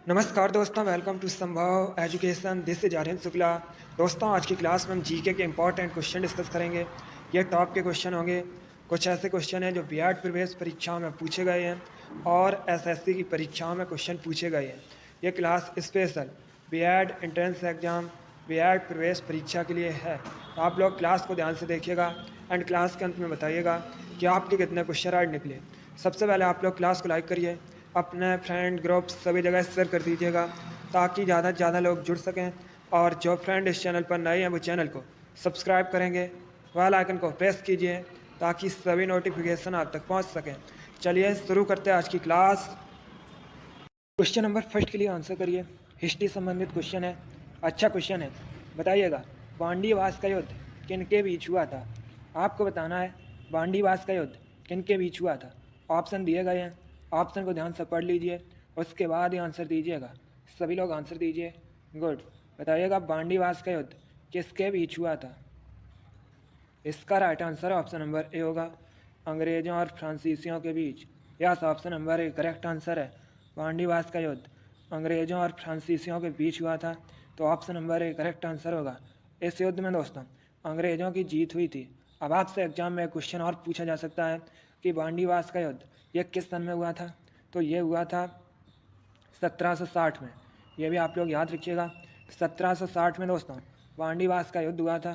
नमस्कार दोस्तों, welcome to Sambhav education. This is Aryan Shukla. दोस्तों, आज की क्लास में हम जीके के इंपॉर्टेंट क्वेश्चन डिस्कस करेंगे। ये टॉप के क्वेश्चन होंगे। कुछ ऐसे क्वेश्चन हैं जो बीएड प्रवेश परीक्षाओं में पूछे गए हैं और एसएससी की परीक्षाओं में क्वेश्चन पूछे गए हैं। ये class special BEd entrance exam, BEd प्रवेश परीक्षा के लिए है। तो आप लोग क्लास को ध्यान से देखिएगा एंड क्लास के अंत में बताइएगा कि आपके कितने क्वेश्चन आज निकले। सबसे पहले आप लोग क्लास को लाइक करिए, अपने फ्रेंड ग्रुप सभी जगह शेयर कर दीजिएगा ताकि ज़्यादा से ज़्यादा लोग जुड़ सकें। और जो फ्रेंड इस चैनल पर नए हैं वो चैनल को सब्सक्राइब करेंगे, बेल आइकन को प्रेस कीजिए ताकि सभी नोटिफिकेशन आप तक पहुंच सकें। चलिए शुरू करते हैं आज की क्लास। क्वेश्चन नंबर फर्स्ट के लिए आंसर करिए। हिस्ट्री संबंधित क्वेश्चन है, अच्छा क्वेश्चन है। बताइएगा, बांडीवास का युद्ध किन के बीच हुआ था? आपको बताना है बांडीवास का युद्ध किन के बीच हुआ था। ऑप्शन दिए गए हैं, ऑप्शन को ध्यान से पढ़ लीजिए, उसके बाद ही आंसर दीजिएगा। सभी लोग आंसर दीजिए। गुड। बताइएगा, बांडीवास का युद्ध किसके बीच हुआ था? इसका right answer option number A होगा, अंग्रेजों और फ्रांसीसियों के बीच। Yes, option number A correct answer है। बांडीवास का युद्ध अंग्रेजों और फ्रांसीसियों के बीच हुआ था, तो option number A correct answer होगा। इस युद्ध में दोस्तों अंग्रेजों की जीत हुई थी। अब आपसे एग्जाम में क्वेश्चन और पूछा जा सकता है कि बांडीवास का युद्ध यह किस सन में हुआ था? तो ये हुआ था 1760 में। यह भी आप लोग याद रखिएगा, 1760 में दोस्तों बांडीवास का युद्ध हुआ था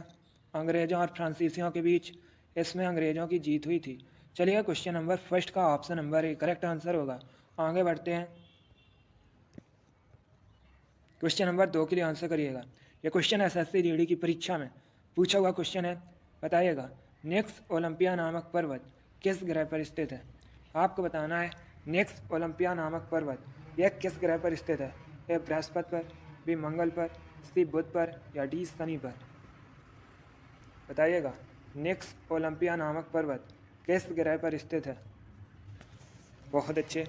अंग्रेजों और फ्रांसीसियों के बीच। इसमें अंग्रेजों की जीत हुई थी। चलिए, क्वेश्चन नंबर फर्स्ट का option number A correct answer होगा। आगे बढ़ते हैं, क्वेश्चन नंबर 2 के लिए आंसर करिएगा। यह क्वेश्चन एसएससी जीडी की परीक्षा में पूछा हुआ क्वेश्चन है। बताइएगा, नेक्स्ट ओलंपिया नामक पर्वत किस ग्रह पर स्थित है? आपको बताना है नेक्स्ट ओलंपिया नामक पर्वत यह किस ग्रह पर स्थित है? ए बृहस्पति पर, बी मंगल पर, सी बुध पर या डी शनि पर? बताइएगा, नेक्स्ट ओलंपिया नामक पर्वत किस ग्रह पर स्थित है? बहुत अच्छे।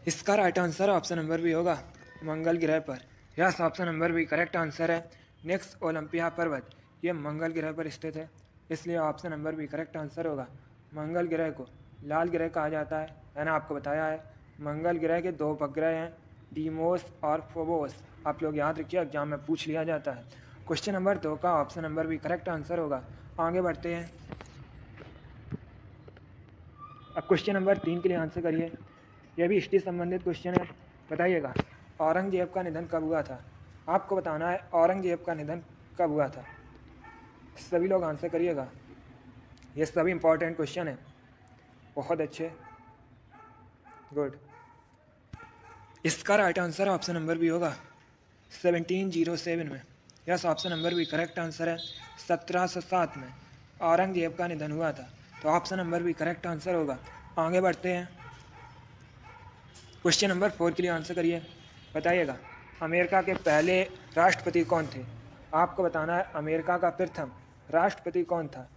इसका right answer option number B होगा, मंगल ग्रह पर। Yes, option number B correct answer है। नेक्स्ट ओलंपिया पर्वत ये मंगल ग्रह पर स्थित है, इसलिए option number B correct answer होगा। मंगल ग्रह को लाल ग्रह कहा जाता है। मैंने आपको बताया है मंगल ग्रह के 2 उपग्रह हैं, डीमोस और फोबोस। आप लोग याद रखिए, एग्जाम में पूछ लिया जाता है। क्वेश्चन नंबर 2 का option number B correct answer होगा। आगे बढ़ते हैं, अब क्वेश्चन नंबर 3 के लिए आंसर करिए। यह भी हिस्ट्री संबंधित क्वेश्चन है। बताइएगा, औरंगजेब का निधन कब हुआ था? आपको बताना है औरंगजेब का निधन कब हुआ था। सभी लोग आंसर करिएगा, ये सभी इंपॉर्टेंट क्वेश्चन है। बहुत अच्छे, गुड। इसका right answer option number B होगा, 1707 में। Yes, option number B correct answer है। 1707 में औरंगजेब का निधन हुआ था, तो option number B correct answer होगा। आगे बढ़ते हैं, क्वेश्चन नंबर 4 के लिए आंसर करिए। बताइएगा, अमेरिका के पहले राष्ट्रपति कौन थे? आपको बताना है अमेरिका का प्रथम राष्ट्रपति कौन था।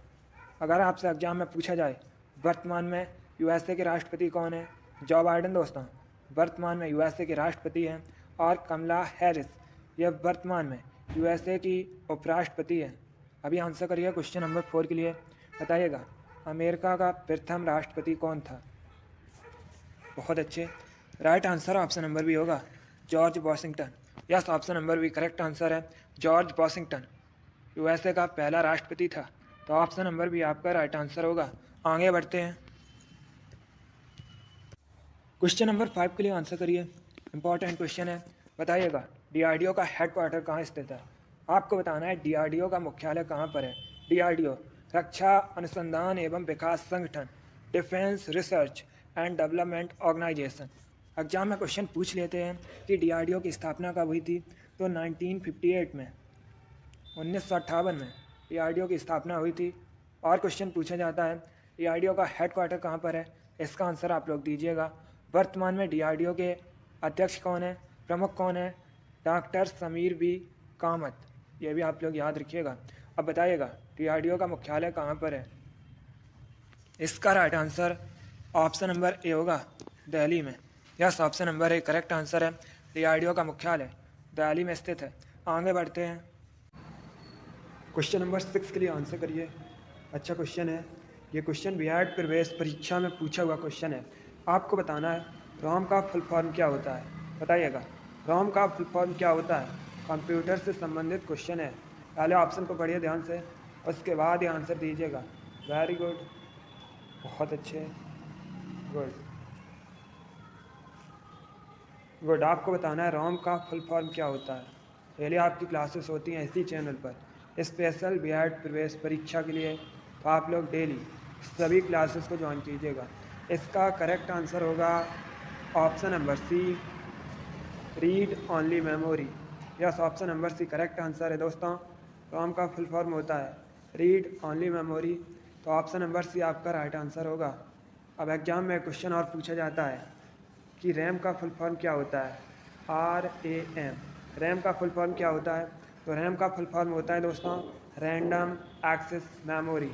अगर आपसे एग्जाम में पूछा जाए वर्तमान में यूएसए के राष्ट्रपति कौन है? जो बाइडेन दोस्तों वर्तमान में यूएसए के राष्ट्रपति हैं, और कमला हैरिस यह वर्तमान में यूएसए की उपराष्ट्रपति है। अभी आंसर करिए क्वेश्चन नंबर 4 के लिए। बताइएगा, अमेरिका का प्रथम राष्ट्रपति कौन था? बहुत अच्छे, right answer option number B होगा, George Washington. Yes, option number B correct answer है। जॉर्ज वॉशिंगटन यूएसए का पहला राष्ट्रपति था, तो ऑप्शन नंबर बी आपका राइट आंसर होगा। आगे बढ़ते हैं, क्वेश्चन नंबर 5 के लिए आंसर करिए। इंपॉर्टेंट क्वेश्चन है। बताइएगा, डीआरडीओ का हेडक्वार्टर कहाँ स्थित है? आपको बताना है डीआरडीओ का मुख्यालय कहाँ पर है। डीआरडीओ रक्षा अनुसंधान एवं विकास संगठन, defence research and development organisation. Exam में क्वेश्चन पूछ लेते हैं कि डीआरडीओ की स्थापना कब हुई थी, तो 1958 में, 1958 में डीआरडीओ की स्थापना हुई थी। और क्वेश्चन पूछा जाता है डीआरडीओ का हेडक्वार्टर कहाँ पर है। इसका आंसर आप लोग दीजिएगा। वर्तमान में डीआरडीओ के अध्यक्ष कौन है, प्रमुख कौन है? Doctor Sameer B Kamat. ये भी आप लोग याद रखिएगा। अब बताइएगा, डीआरडीओ का मुख्यालय कहाँ पर है? इसका right answer option number A होगा, दिल्ली में। Yes, option number A correct answer है। डीआरडीओ का मुख्यालय दिल्ली में स्थित है। आगे बढ़ते हैं, क्वेश्चन नंबर 6 के लिए आंसर करिए। अच्छा क्वेश्चन है ये। क्वेश्चन बीएड प्रवेश परीक्षा में पूछा हुआ क्वेश्चन है। आपको बताना है रोम का फुल फॉर्म क्या होता है, बताइएगा। रोम का फुल फॉर्म क्या होता है? कंप्यूटर से संबंधित क्वेश्चन है। पहले ऑप्शन को पढ़िए ध्यान से, उसके बाद ये आंसर दीजिएगा। वेरी गुड, बहुत अच्छे, गुड गुड। आपको बताना है रोम का फुल फॉर्म क्या होता है। डेली आपकी क्लासेस होती हैं इसी चैनल पर स्पेशल बीएड प्रवेश परीक्षा के लिए, तो आप लोग डेली सभी क्लासेस को ज्वाइन कीजिएगा। इसका करेक्ट आंसर होगा option number C, read only memory. Yes, option number C correct answer है दोस्तों। रोम का फुल फॉर्म होता है रीड ओनली मेमोरी, तो ऑप्शन नंबर सी आपका राइट आंसर होगा। अब एग्जाम में क्वेश्चन और पूछा जाता है कि रैम का फुल फॉर्म क्या होता है, RAM। रैम का फुल फॉर्म क्या होता है? तो रैम का फुल फॉर्म होता है दोस्तों रैंडम एक्सेस मेमोरी।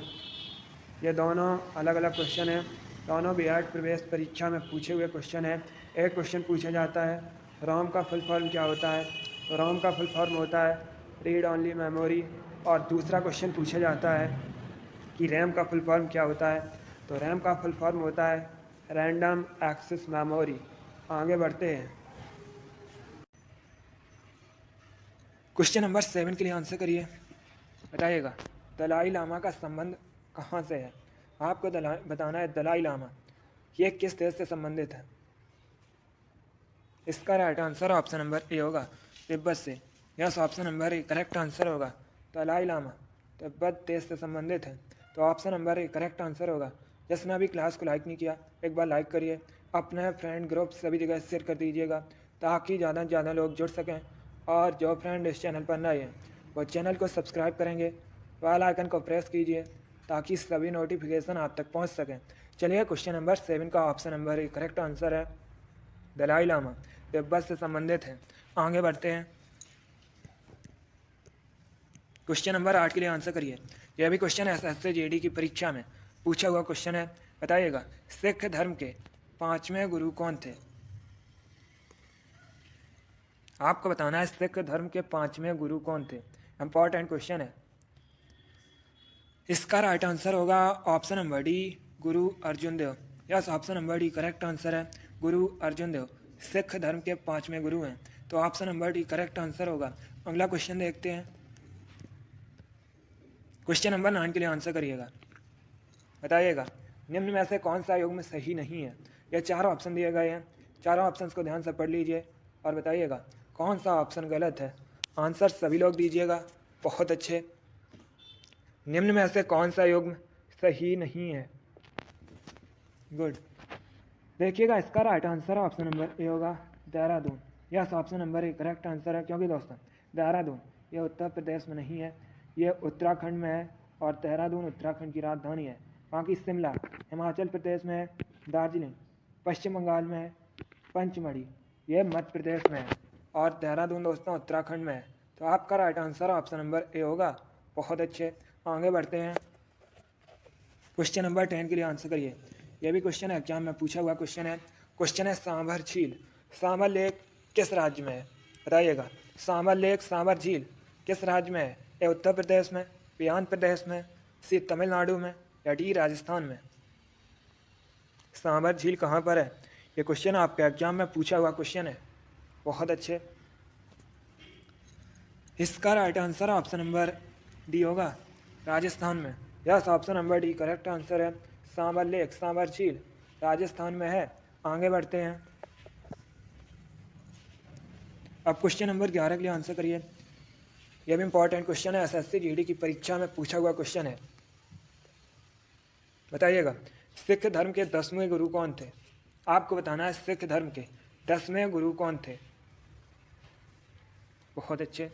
ये दोनों अलग अलग क्वेश्चन हैं, दोनों बीएड प्रवेश परीक्षा में पूछे हुए क्वेश्चन है। एक क्वेश्चन पूछा जाता है रोम का फुल फॉर्म क्या होता है, तो रोम का फुल फॉर्म होता है रीड ओनली मेमोरी। और दूसरा क्वेश्चन पूछा जाता है कि रैम का फुल फॉर्म क्या होता है, तो रैम का फुल फॉर्म होता है रैंडम एक्सेस मेमोरी। आगे बढ़ते हैं, क्वेश्चन नंबर 7 के लिए आंसर करिए, बताइएगा। दलाई लामा का संबंध कहाँ से है? आपको बताना है दलाई लामा ये किस देश से संबंधित है। इसका right answer option number A होगा, तिब्बत से। Yes, option number A correct answer होगा। दलाई लामा तिब्बत देश से संबंधित है, तो option number A correct answer होगा। जिसने अभी क्लास को लाइक नहीं किया एक बार लाइक करिए, अपने फ्रेंड ग्रुप सभी जगह शेयर कर दीजिएगा ताकि ज़्यादा से ज़्यादा लोग जुड़ सकें। और जो फ्रेंड इस चैनल पर नए हैं वो चैनल को सब्सक्राइब करेंगे, बेल आइकन को प्रेस कीजिए ताकि सभी नोटिफिकेशन आप तक पहुंच सकें। चलिए, क्वेश्चन नंबर 7 का option number A correct answer है दलाई लामा तिब्बत से संबंधित है। आगे बढ़ते हैं, क्वेश्चन नंबर 8 के लिए आंसर करिए। यह भी क्वेश्चन SSC GD की परीक्षा में पूछा हुआ क्वेश्चन है, बताइएगा। सिख धर्म के 5वें गुरु कौन थे? आपको बताना है सिख धर्म के 5वें गुरु कौन थे। इंपॉर्टेंट क्वेश्चन है। इसका राइट आंसर होगा option number D, Guru Arjun Dev. Yes, option number D correct answer है, गुरु अर्जुन देव सिख धर्म के 5वें गुरु हैं, तो option number D correct answer होगा। अगला क्वेश्चन देखते हैं, क्वेश्चन नंबर 9 के लिए आंसर करिएगा, बताइएगा। निम्न में से कौन सा युग्म सही नहीं है? यह चारों ऑप्शन दिए गए हैं, चारों ऑप्शन को ध्यान से पढ़ लीजिए और बताइएगा कौन सा ऑप्शन गलत है। आंसर सभी लोग दीजिएगा, बहुत अच्छे। निम्न में से कौन सा युग्म सही नहीं है? गुड, देखिएगा इसका right answer option number A होगा Dehradun. Yes, option number A correct answer है, क्योंकि दोस्तों देहरादून ये उत्तर प्रदेश में नहीं है, ये उत्तराखंड में है और देहरादून उत्तराखंड की राजधानी है। बाकी शिमला हिमाचल प्रदेश में है, दार्जिलिंग पश्चिम बंगाल में है, पंचमढ़ी ये मध्य प्रदेश में है और देहरादून दोस्तों उत्तराखंड में है। तो आपका right answer option number A होगा, बहुत अच्छे। आगे बढ़ते हैं, क्वेश्चन नंबर 10 के लिए आंसर करिए। यह भी क्वेश्चन है एग्जाम में पूछा हुआ क्वेश्चन है। क्वेश्चन है सांभर झील, सांभर लेक किस राज्य में है? बताइएगा, सांभर लेक सांभर झील किस राज्य में है? ए उत्तर प्रदेश में, बी आंध्र प्रदेश में, सी तमिलनाडु में या डी राजस्थान में? सांभर झील कहाँ पर है? ये क्वेश्चन आपके एग्जाम में पूछा हुआ क्वेश्चन है, बहुत अच्छे। इसका right answer option number D होगा, राजस्थान में। Yes, option number D correct answer है, सांभर लेक सांभर झील राजस्थान में है। आगे बढ़ते हैं, अब क्वेश्चन नंबर 11 के लिए आंसर करिए। यह भी इंपॉर्टेंट क्वेश्चन है, SSC GD की परीक्षा में पूछा हुआ क्वेश्चन है, बताइएगा। सिख धर्म के 10वें गुरु कौन थे? आपको बताना है सिख धर्म के 10वें गुरु कौन थे। बहुत अच्छे,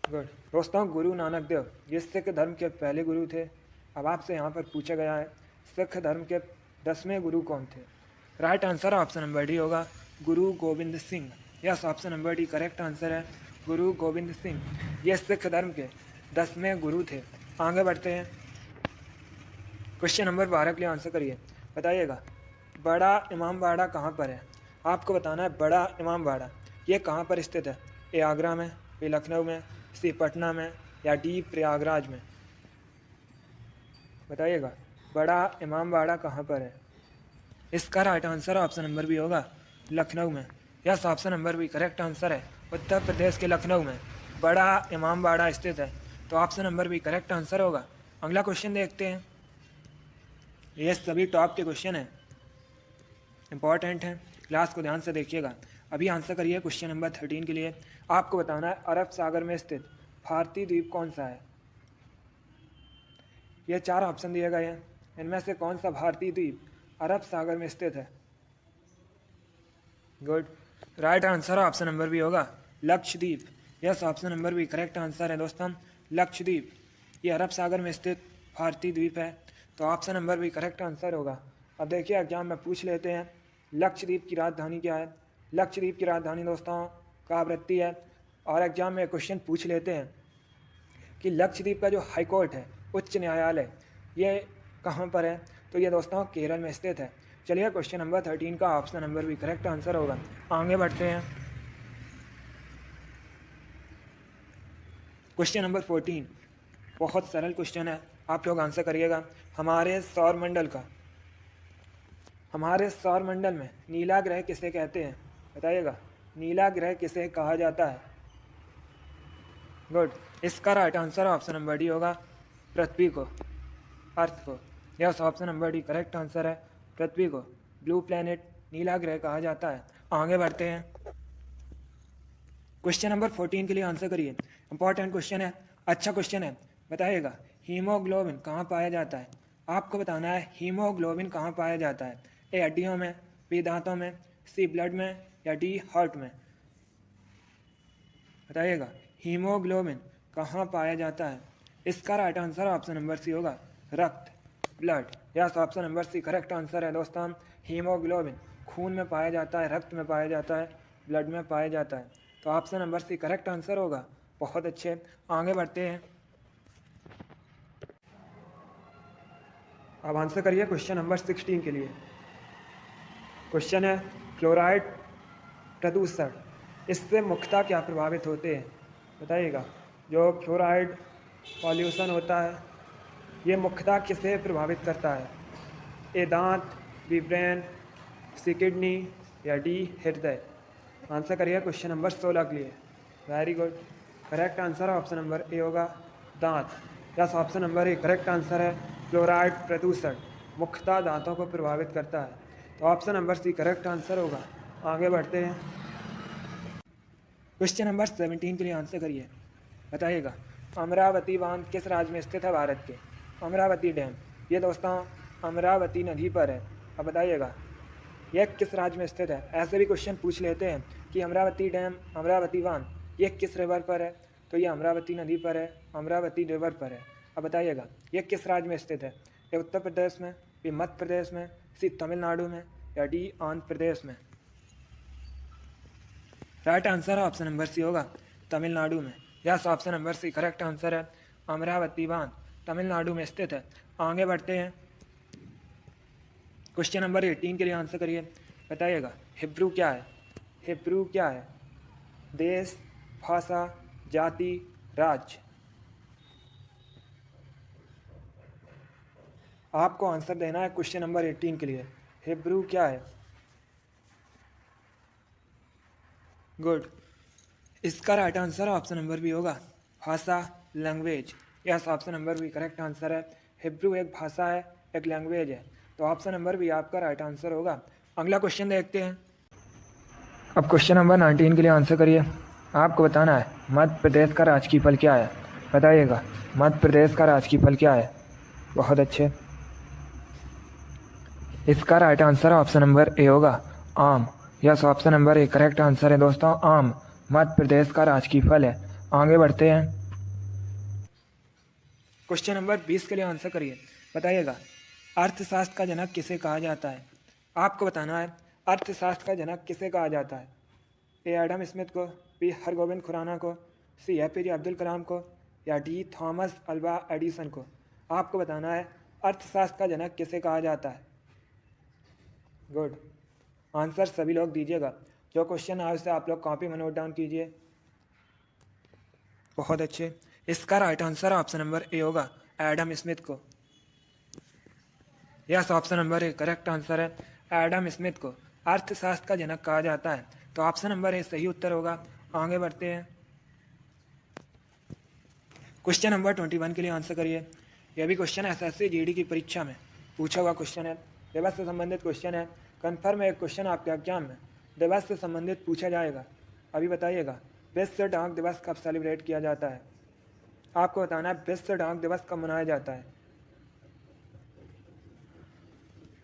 गुड। दोस्तों गुरु नानक देव ये सिख धर्म के पहले गुरु थे। अब आपसे यहाँ पर पूछा गया है सिख धर्म के 10वें गुरु कौन थे। Right answer option number D होगा, गुरु Govind Singh. Yes, option number D correct answer है, गुरु गोविंद सिंह ये सिख धर्म के 10वें गुरु थे। आगे बढ़ते हैं, क्वेश्चन नंबर 12 के लिए आंसर करिए, बताइएगा। बड़ा इमामबाड़ा कहाँ पर है? आपको बताना है बड़ा इमामबाड़ा ये कहाँ पर स्थित है। ए आगरा में, बी लखनऊ में, सी पटना में या डी प्रयागराज में? बताइएगा बड़ा इमामबाड़ा कहाँ पर है। इसका right answer option number B होगा लखनऊ में। Yes, option number B correct answer है। उत्तर प्रदेश के लखनऊ में बड़ा इमाम बाड़ा स्थित है, तो option number B correct answer होगा। अगला क्वेश्चन देखते हैं। ये सभी टॉप के क्वेश्चन हैं, इंपॉर्टेंट हैं, क्लास को ध्यान से देखिएगा। अभी आंसर करिए क्वेश्चन नंबर 13 के लिए। आपको बताना है अरब सागर में स्थित भारतीय द्वीप कौन सा है। ये 4 ऑप्शन दिए गए हैं, इनमें से कौन सा भारतीय द्वीप अरब सागर में स्थित है। Good, right answer option number B होगा Lakshadweep. Yes, option number B correct answer है दोस्तों, लक्षद्वीप। ये अरब सागर में स्थित भारतीय द्वीप है, तो option number B correct answer होगा। अब देखिए एग्जाम में पूछ लेते हैं लक्षद्वीप की राजधानी क्या है। लक्षद्वीप की राजधानी दोस्तों कावरत्ती है। और एग्जाम में क्वेश्चन पूछ लेते हैं कि लक्षद्वीप का जो हाई कोर्ट है, उच्च न्यायालय, ये कहाँ पर है, तो ये दोस्तों केरल में स्थित है। चलिए क्वेश्चन नंबर 13 का ऑप्शन नंबर भी करेक्ट आंसर होगा। आगे बढ़ते हैं। क्वेश्चन नंबर 14 बहुत सरल क्वेश्चन है, आप लोग आंसर करिएगा। हमारे सौर मंडल में नीला ग्रह किसे कहते हैं, बताइएगा। नीला ग्रह किसे कहा जाता है। गुड, इसका right answer option number D होगा पृथ्वी को, अर्थ को। Yes, option number D correct answer है, पृथ्वी को ब्लू प्लैनेट, नीला ग्रह कहा जाता है। आगे बढ़ते हैं। क्वेश्चन नंबर 14 के लिए आंसर करिए, इंपॉर्टेंट क्वेश्चन है, अच्छा क्वेश्चन है। बताइएगा हीमोग्लोबिन कहाँ पाया जाता है। आपको बताना है हीमोग्लोबिन कहाँ पाया जाता है। ए हड्डियों में, बी दांतों में, सी ब्लड में, या डी हार्ट में। बताइएगा हीमोग्लोबिन कहाँ पाया जाता है। इसका right answer option number C होगा रक्त, blood. Yes, option number C correct answer है दोस्तों। हीमोग्लोबिन खून में पाया जाता है, रक्त में पाया जाता है, ब्लड में पाया जाता है, तो option number C correct answer होगा। बहुत अच्छे, आगे बढ़ते हैं। अब आंसर करिए क्वेश्चन नंबर 16 के लिए। क्वेश्चन है फ्लोराइड प्रदूषण, इससे मुख्यतः क्या प्रभावित होते हैं। बताइएगा जो फ्लोराइड पॉल्यूशन होता है, ये मुख्यतः किसे प्रभावित करता है। ए दांत, बी ब्रेन, सी किडनी, या डी हृदय। आंसर करिए क्वेश्चन नंबर 16 के लिए। Very good, correct answer option number A होगा दांत। Yes, option number A correct answer है। फ्लोराइड प्रदूषण मुख्यतः दांतों को प्रभावित करता है, तो option number C correct answer होगा। आगे बढ़ते हैं। क्वेश्चन नंबर 17 के लिए आंसर करिए। बताइएगा अमरावती बांध किस राज्य में स्थित है भारत के। अमरावती डैम, ये दोस्तों अमरावती नदी पर है। अब बताइएगा यह किस राज्य में स्थित है। ऐसे भी क्वेश्चन पूछ लेते हैं कि अमरावती डैम, अमरावती बांध, ये किस रिवर पर है, तो ये अमरावती नदी पर है, अमरावती रिवर पर है। अब बताइएगा ये किस राज्य में स्थित है। ये उत्तर प्रदेश में, बी मध्य प्रदेश में, सी तमिलनाडु में, या डी आंध्र प्रदेश में। Right answer option number C होगा तमिलनाडु में। Yes, option number C correct answer है। अमरावती बांध तमिलनाडु में स्थित है। आगे बढ़ते हैं। क्वेश्चन नंबर 18 के लिए आंसर करिए। बताइएगा हिब्रू क्या है। हिब्रू क्या है। देश, भाषा, जाति, राज्य। आपको आंसर देना है क्वेश्चन नंबर 18 के लिए। हिब्रू क्या है। गुड, इसका right answer option number B होगा भाषा, language. Yes, option number B correct answer है। हिब्रू एक भाषा है, एक लैंग्वेज है, तो ऑप्शन नंबर बी आपका राइट आंसर होगा। अगला क्वेश्चन देखते हैं। अब क्वेश्चन नंबर 19 के लिए आंसर करिए। आपको बताना है मध्य प्रदेश का राजकीय फल क्या है। बताइएगा मध्य प्रदेश का राजकीय फल क्या है। बहुत अच्छे, इसका right answer option number A होगा आम। Yes, option number A correct answer है दोस्तों, आम मध्य प्रदेश का राजकीय फल है। आगे बढ़ते हैं। क्वेश्चन नंबर 20 के लिए आंसर करिए। बताइएगा अर्थशास्त्र का जनक किसे कहा जाता है। आपको बताना है अर्थशास्त्र का जनक किसे कहा जाता है। ए एडम स्मिथ को, बी हरगोविंद खुराना को, सी एपीजे अब्दुल कलाम को, या डी थॉमस अल्वा एडिसन को। आपको बताना है अर्थशास्त्र का जनक किसे कहा जाता है। गुड, आंसर सभी लोग दीजिएगा। जो क्वेश्चन आए उसे आप लोग कॉपी में नोट डाउन कीजिए। बहुत अच्छे, इसका right answer option number A होगा एडम स्मिथ को। Yes, option number A correct answer है। एडम स्मिथ को अर्थशास्त्र का जनक कहा जाता है? तो ऑप्शन नंबर ए सही उत्तर होगा। आगे बढ़ते हैं। क्वेश्चन नंबर 21 के लिए आंसर करिए। यह भी क्वेश्चन एसएससी जीडी की परीक्षा में पूछा हुआ क्वेश्चन है। दिवस से संबंधित क्वेश्चन है। कन्फर्म एक क्वेश्चन आपके एग्जाम में दिवस से संबंधित पूछा जाएगा। अभी बताइएगा, विश्व डाक दिवस कब सेलिब्रेट किया जाता है? आपको बताना है विश्व डाक दिवस कब मनाया जाता है।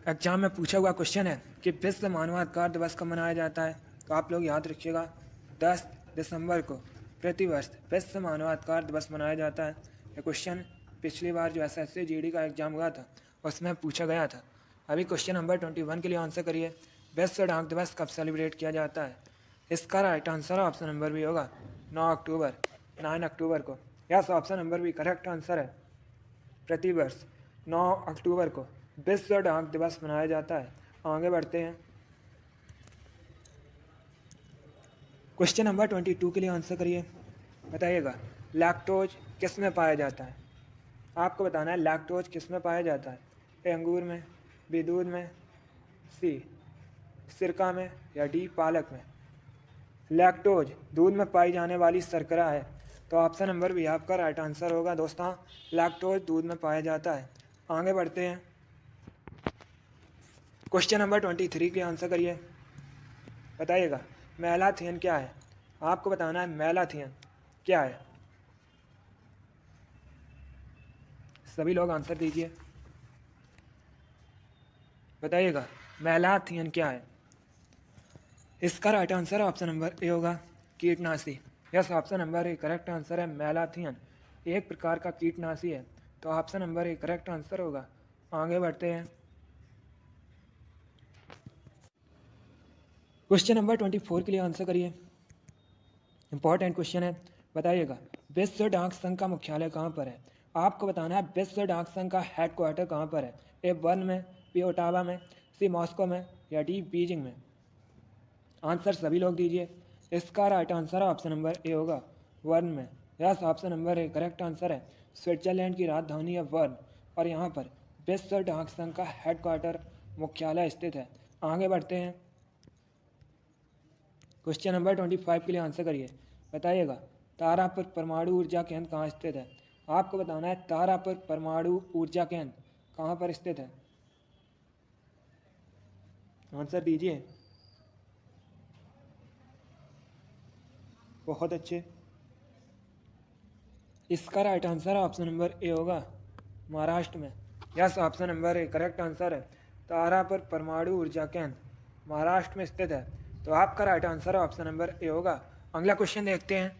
एग्जाम में पूछा हुआ क्वेश्चन है कि विश्व मानवाधिकार दिवस कब मनाया जाता है। तो आप लोग याद रखिएगा, 10 दिसंबर को प्रतिवर्ष विश्व मानवाधिकार दिवस मनाया जाता है। ये क्वेश्चन पिछली बार जो एसएससी जीडी का एग्जाम हुआ था उसमें पूछा गया था। अभी क्वेश्चन नंबर 21 के लिए आंसर करिए। विश्व डाक दिवस कब सेलिब्रेट किया जाता है? इसका राइट आंसर ऑप्शन नंबर भी होगा 9 अक्टूबर को। यस, ऑप्शन नंबर भी करेक्ट आंसर है। प्रतिवर्ष 9 अक्टूबर को विश्व डाक दिवस मनाया जाता है। आगे बढ़ते हैं। क्वेश्चन नंबर 22 के लिए आंसर करिए। बताइएगा, लैक्टोज किस में पाया जाता है? आपको बताना है लैक्टोज किस में पाया जाता है। ए अंगूर में, बी दूध में, सी सिरका में, या डी पालक में। लैक्टोज दूध में पाई जाने वाली शर्करा है। तो ऑप्शन नंबर भी आपका राइट आंसर होगा दोस्तों। लैक्टोज दूध में पाया जाता है। आगे बढ़ते हैं। क्वेश्चन नंबर 23 के आंसर करिए। बताइएगा, मेलाथियन क्या है? आपको बताना है मेलाथियन क्या है। सभी लोग आंसर दीजिए। बताइएगा, मेलाथियन क्या है? इसका right answer option number A होगा, कीटनाशी। Yes, option number A correct answer है। मेलाथियन एक प्रकार का कीटनाशी है। तो option number A correct answer होगा। आगे बढ़ते हैं। क्वेश्चन नंबर 24 के लिए आंसर करिए। इंपॉर्टेंट क्वेश्चन है। बताइएगा, विश्व डाक संघ का मुख्यालय कहाँ पर है? आपको बताना है विश्व डाक संघ का हेडक्वार्टर कहाँ पर है। ए बर्न में, बी ओटावा में, सी मॉस्को में, या डी बीजिंग में। आंसर सभी लोग दीजिए। इसका right answer option number A होगा, वर्न में। Yes, option number A correct answer है। स्विट्जरलैंड की राजधानी है वर्न, और यहाँ पर विश्व डाक संघ का हेडक्वार्टर मुख्यालय स्थित है। आगे बढ़ते हैं। क्वेश्चन नंबर 25 के लिए आंसर करिए। बताइएगा, तारापुर परमाणु ऊर्जा केंद्र कहाँ स्थित है? आपको बताना है तारापुर परमाणु ऊर्जा केंद्र कहाँ पर स्थित है। आंसर दीजिए। बहुत अच्छे। इसका right answer option number A होगा, महाराष्ट्र में। Yes, option number A correct answer है। तारापुर परमाणु ऊर्जा केंद्र महाराष्ट्र में स्थित है। तो आपका right answer option number A होगा। अगला क्वेश्चन देखते हैं।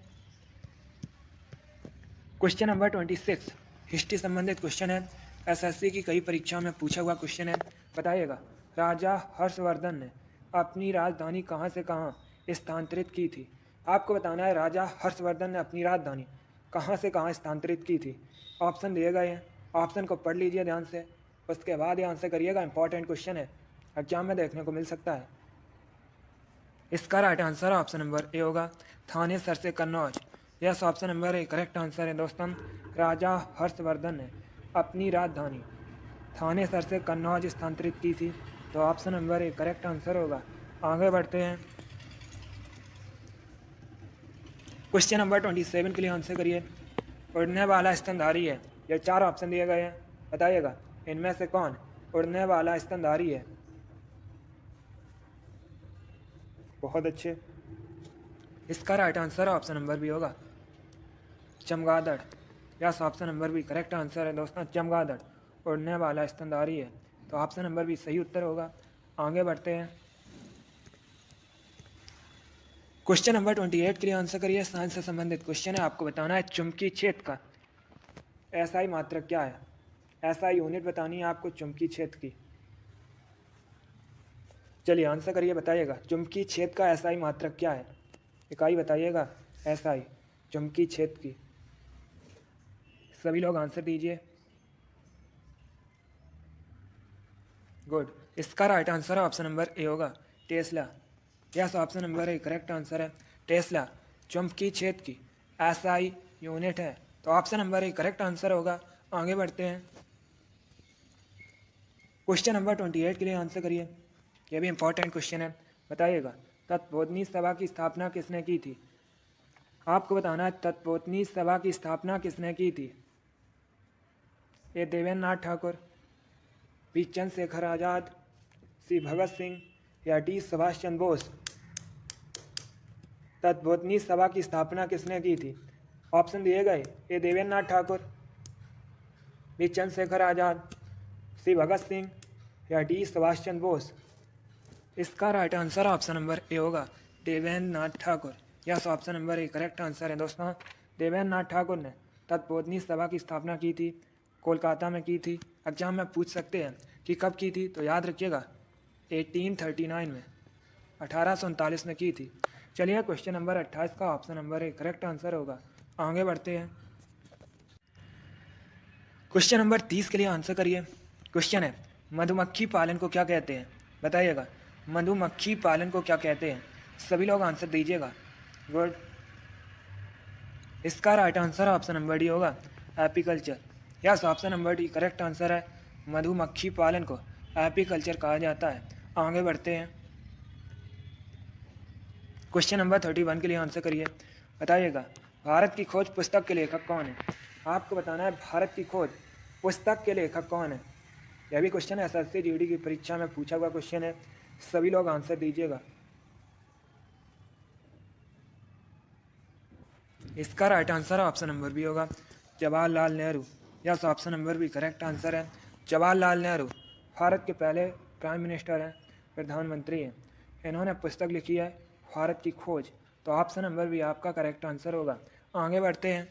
क्वेश्चन नंबर 26 हिस्ट्री संबंधित क्वेश्चन है। एसएससी की कई परीक्षाओं में पूछा हुआ क्वेश्चन है। बताइएगा, राजा हर्षवर्धन ने अपनी राजधानी कहाँ से कहाँ स्थानांतरित की थी? आपको बताना है राजा हर्षवर्धन ने अपनी राजधानी कहाँ से कहाँ स्थानांतरित की थी। ऑप्शन दिए गए हैं, ऑप्शन को पढ़ लीजिए ध्यान से, उसके बाद ये आंसर करिएगा। इंपॉर्टेंट क्वेश्चन है, एग्जाम में देखने को मिल सकता है। इसका right answer option number A होगा, थानेसर से Kannauj. Yes, option number A correct answer है दोस्तों। राजा हर्षवर्धन ने अपनी राजधानी थानेसर से कन्नौज स्थानांतरित की थी। तो option number A correct answer होगा। आगे बढ़ते हैं। क्वेश्चन नंबर 27 के लिए आंसर करिए। उड़ने वाला स्तनधारी है। ये 4 ऑप्शन दिए गए हैं। बताइएगा, इनमें से कौन उड़ने वाला स्तनधारी है? बहुत अच्छे। इसका राइट आंसर ऑप्शन नंबर भी होगा, चमगादड़। यस, ऑप्शन नंबर भी करेक्ट आंसर है दोस्तों, चमगादड़ उड़ने वाला स्तनधारी है। तो ऑप्शन नंबर भी सही उत्तर होगा। आगे बढ़ते हैं। क्वेश्चन नंबर 28 के लिए आंसर करिए। साइंस से संबंधित क्वेश्चन है। आपको बताना है चुंबकीय क्षेत्र का एसआई मात्रक क्या है। एसआई यूनिट बतानी है आपको चुंबकीय क्षेत्र की। चलिए आंसर करिए। बताइएगा, चुंबकीय क्षेत्र का एसआई मात्रक क्या है? इकाई बताइएगा एसआई चुंबकीय क्षेत्र की। सभी लोग आंसर दीजिए। गुड। इसका right answer option number A होगा, Tesla. Yes, option number A correct answer है। टेस्ला चुंबकीय क्षेत्र की एसआई यूनिट है। तो option number A correct answer होगा। आगे बढ़ते हैं। क्वेश्चन नंबर 28 के लिए आंसर करिए। ये भी इंपॉर्टेंट क्वेश्चन है, बताइएगा। तत्वबोधिनी सभा की स्थापना किसने की थी? आपको बताना है तत्वबोधिनी सभा की स्थापना किसने की थी? A Devendra Nath Thakur, B Chandrashekhar Azad, C Bhagat Singh या डी सुभाष चंद्र बोस। तत्वबोधिनी सभा की स्थापना किसने की थी? ऑप्शन दिए गए, A Devendra Nath Thakur, B Chandrashekhar Azad, C Bhagat Singh या डी सुभाष चंद्र बोस। इसका right answer option number A होगा, Devendra Nath Thakur. Yes, option number A correct answer है दोस्तों। देवेंद्र नाथ ठाकुर ने तत्वबोधिनी सभा की स्थापना की थी, कोलकाता में की थी। एग्जाम में पूछ सकते हैं कि कब की थी, तो याद रखिएगा 1839 में, 1839 में की थी। चलिए क्वेश्चन नंबर 28 का option number A correct answer होगा। आगे बढ़ते हैं, क्वेश्चन नंबर 30 के लिए आंसर करिए। क्वेश्चन है, मधुमक्खी पालन को क्या कहते हैं? बताइएगा, मधुमक्खी पालन को क्या कहते हैं? सभी लोग आंसर दीजिएगा। गुड, इसका right answer option number D होगा, apiculture. Yes, option number D correct answer है। मधुमक्खी पालन को एपीकल्चर कहा जाता है। आगे बढ़ते हैं, क्वेश्चन नंबर 31 के लिए आंसर करिए। बताइएगा, भारत की खोज पुस्तक के लेखक कौन है? आपको बताना है भारत की खोज पुस्तक के लेखक कौन है। यह भी क्वेश्चन एसएससी जीडी की परीक्षा में पूछा हुआ क्वेश्चन है, सभी लोग आंसर दीजिएगा। इसका right answer option number B होगा, Jawaharlal Nehru. Yes, option number B correct answer है। जवाहरलाल नेहरू भारत के पहले प्राइम मिनिस्टर हैं, प्रधानमंत्री हैं। इन्होंने पुस्तक लिखी है भारत की खोज, तो ऑप्शन नंबर बी आपका करेक्ट आंसर होगा। आगे बढ़ते हैं,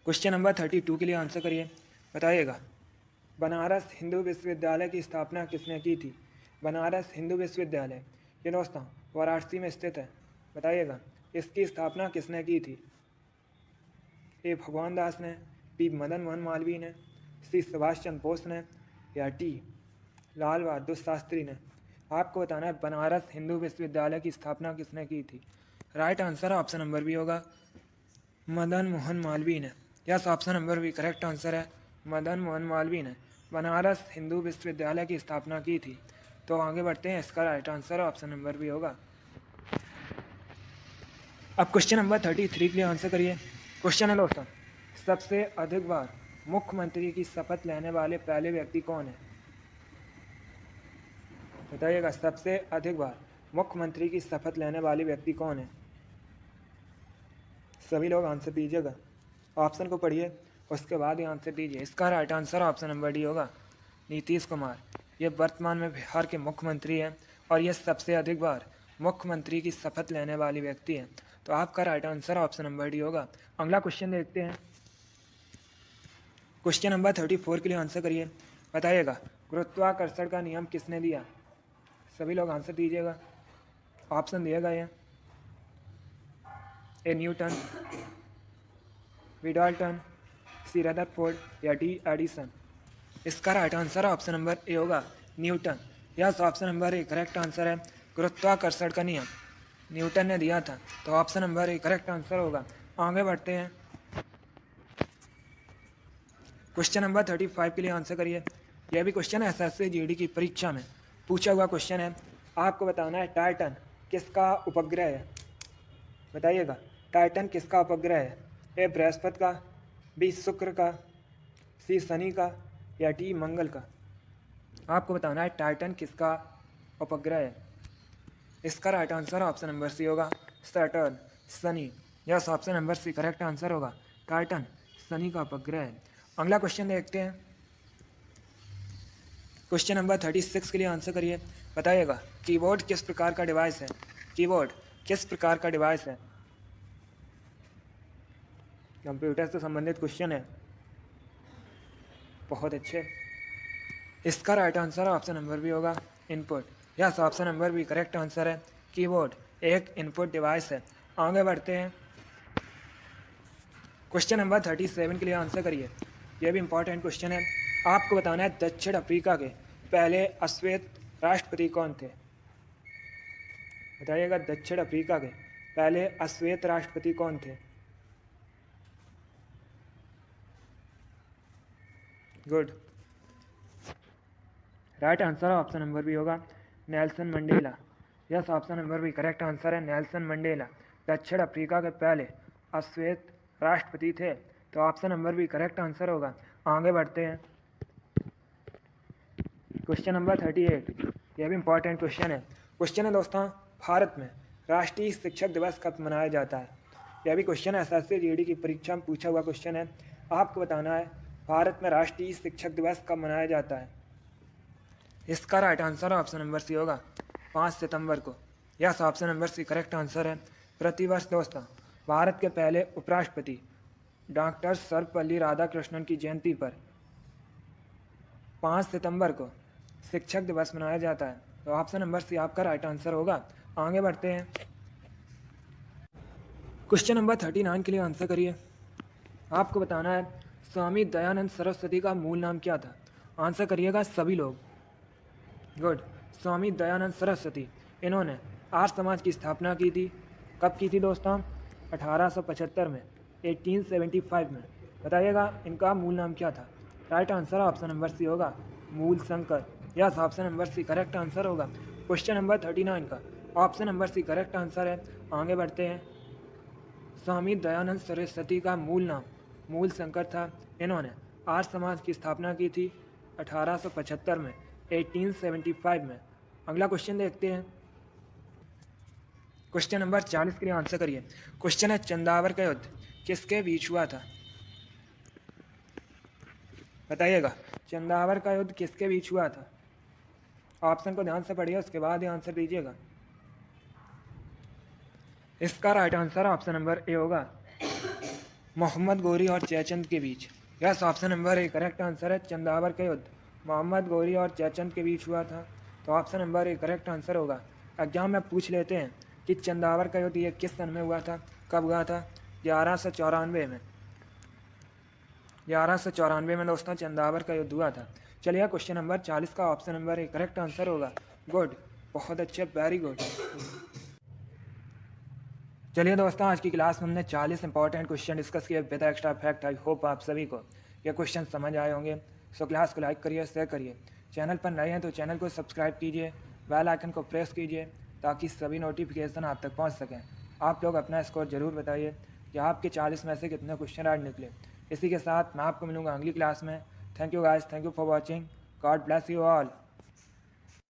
क्वेश्चन नंबर 32 के लिए आंसर करिए। बताइएगा, बनारस हिंदू विश्वविद्यालय की स्थापना किसने की थी? बनारस हिंदू विश्वविद्यालय ये दोस्तों वाराणसी में स्थित है। बताइएगा, इसकी स्थापना किसने की थी? ए भगवान दास ने, बी मदन मोहन मालवीय ने, सी सुभाष चंद्र बोस ने या डी लाल बहादुर शास्त्री ने। आपको बताना है बनारस हिंदू विश्वविद्यालय की स्थापना किसने की थी। Right answer option number B होगा, मदन मोहन मालवीय ने। Yes, option number B correct answer है। मदन मोहन मालवीय ने बनारस हिंदू विश्वविद्यालय की स्थापना की थी। तो आगे बढ़ते हैं, इसका right answer option number B होगा। अब क्वेश्चन नंबर 33 के लिए आंसर करिए। क्वेश्चन है दोस्तों, सबसे अधिक बार मुख्यमंत्री की शपथ लेने वाले पहले व्यक्ति कौन है? बताइएगा, सबसे अधिक बार मुख्यमंत्री की शपथ लेने वाले व्यक्ति कौन है? सभी लोग आंसर दीजिएगा, ऑप्शन को पढ़िए उसके बाद ही आंसर दीजिए। इसका right answer option number D होगा, नीतीश कुमार। ये वर्तमान में बिहार के मुख्यमंत्री हैं और ये सबसे अधिक बार मुख्यमंत्री की शपथ लेने वाले व्यक्ति हैं। तो आपका right answer option number D होगा। अगला क्वेश्चन देखते हैं, क्वेश्चन नंबर 34 के लिए आंसर करिए। बताइएगा, गुरुत्वाकर्षण का नियम किसने दिया? सभी लोग आंसर दीजिएगा, ऑप्शन दिए गए हैं, A Newton, B Dalton, C Rutherford या डी एडिसन। इसका right answer option number A होगा, Newton. Yes, option number A correct answer है। गुरुत्वाकर्षण का नियम न्यूटन ने दिया था, तो option number A correct answer होगा। आगे बढ़ते हैं, क्वेश्चन नंबर 35 के लिए आंसर करिए। यह भी क्वेश्चन है एसएससी जीडी की परीक्षा में पूछा हुआ क्वेश्चन है। आपको बताना है टाइटन किसका उपग्रह है? बताइएगा, टाइटन किसका उपग्रह है? ए बृहस्पति का, बी शुक्र का, सी शनि का या डी मंगल का। आपको बताना है टाइटन किसका उपग्रह है। इसका right answer option number C होगा, सैटर्न, शनि। Yes, option number C correct answer होगा, टाइटन शनि का उपग्रह है। अगला क्वेश्चन देखते हैं, क्वेश्चन नंबर 36 के लिए आंसर करिए। बताइएगा, कीबोर्ड किस प्रकार का डिवाइस है? कीबोर्ड किस प्रकार का डिवाइस है? कंप्यूटर से संबंधित क्वेश्चन है, बहुत अच्छे। इसका राइट आंसर ऑप्शन नंबर भी होगा, इनपुट। यस, ऑप्शन नंबर भी करेक्ट आंसर है। कीबोर्ड एक इनपुट डिवाइस है। आगे बढ़ते हैं, क्वेश्चन नंबर 37 के लिए आंसर करिए। यह भी इंपॉर्टेंट क्वेश्चन है। आपको बताना है दक्षिण अफ्रीका के पहले अश्वेत राष्ट्रपति कौन थे? बताइएगा, दक्षिण अफ्रीका के पहले अश्वेत राष्ट्रपति कौन थे? Good, right answer option number B होगा Nelson Mandela. Yes, option number B correct answer है नेल्सन मंडेला। दक्षिण अफ्रीका के पहले अश्वेत राष्ट्रपति थे, तो option number B correct answer होगा। आगे बढ़ते हैं, क्वेश्चन नंबर 38, यह भी इंपॉर्टेंट क्वेश्चन है। क्वेश्चन है दोस्तों, भारत में राष्ट्रीय शिक्षक दिवस कब मनाया जाता है? यह भी क्वेश्चन एसएससी जीडी की परीक्षा में पूछा हुआ क्वेश्चन है। आपको बताना है भारत में राष्ट्रीय शिक्षक दिवस कब मनाया जाता है। इसका right answer option number C होगा 5 सितंबर को। Yes, option number C correct answer है। प्रतिवर्ष दोस्तों भारत के पहले उपराष्ट्रपति डॉक्टर सर्वपल्ली राधाकृष्णन की जयंती पर 5 सितंबर को शिक्षक दिवस मनाया जाता है, तो ऑप्शन नंबर सी आपका राइट आंसर होगा। आगे बढ़ते हैं, क्वेश्चन नंबर 39 के लिए आंसर करिए। आपको बताना है स्वामी दयानंद सरस्वती का मूल नाम क्या था? आंसर करिएगा सभी लोग। गुड, स्वामी दयानंद सरस्वती, इन्होंने आर्य समाज की स्थापना की थी। कब की थी दोस्तों? 1875 में, 1875 में। बताइएगा इनका मूल नाम क्या था? Right answer option number C होगा Mool Shankar. Yes, option number C correct answer होगा। क्वेश्चन नंबर 39 का option number C correct answer है। आगे बढ़ते हैं, स्वामी दयानंद सरस्वती का मूल नाम मूल शंकर था। इन्होंने आर्य समाज की स्थापना की थी 1875 में, 1875 में। अगला क्वेश्चन देखते हैं, क्वेश्चन नंबर 40 के लिए आंसर करिए। क्वेश्चन है चंदावर का युद्ध किसके बीच हुआ था? बताइएगा चंदावर का युद्ध किसके बीच हुआ था? ऑप्शन को ध्यान से पढ़िए, उसके बाद ही आंसर दीजिएगा। इसका right answer option number A होगा मोहम्मद गोरी और जयचंद के बीच। Yes, option number A correct answer है। चंदावर का युद्ध मोहम्मद गोरी और जयचंद के बीच हुआ था, तो option number A correct answer होगा। एग्जाम में पूछ लेते हैं कि चंदावर का युद्ध ये किस सन में हुआ था, कब हुआ था? 1194 में। 1194 में दोस्तों चंदावर का युद्ध हुआ था। चलिए क्वेश्चन नंबर 40 का option number A correct answer होगा। गुड, बहुत अच्छे, वेरी गुड। चलिए दोस्तों, आज की क्लास में हमने 40 इंपॉर्टेंट क्वेश्चन डिस्कस किए with extra fact. I hope आप सभी को ये क्वेश्चन समझ आए होंगे। सो क्लास को लाइक करिए, शेयर करिए। चैनल पर नए हैं तो चैनल को सब्सक्राइब कीजिए, बेल आइकन को प्रेस कीजिए ताकि सभी नोटिफिकेशन आप तक पहुंच सकें। आप लोग अपना स्कोर जरूर बताइए कि आपके 40 में से कितने क्वेश्चन आज निकले। इसी के साथ मैं आपको मिलूंगा अगली क्लास में। Thank you guys, thank you for watching. God bless you all.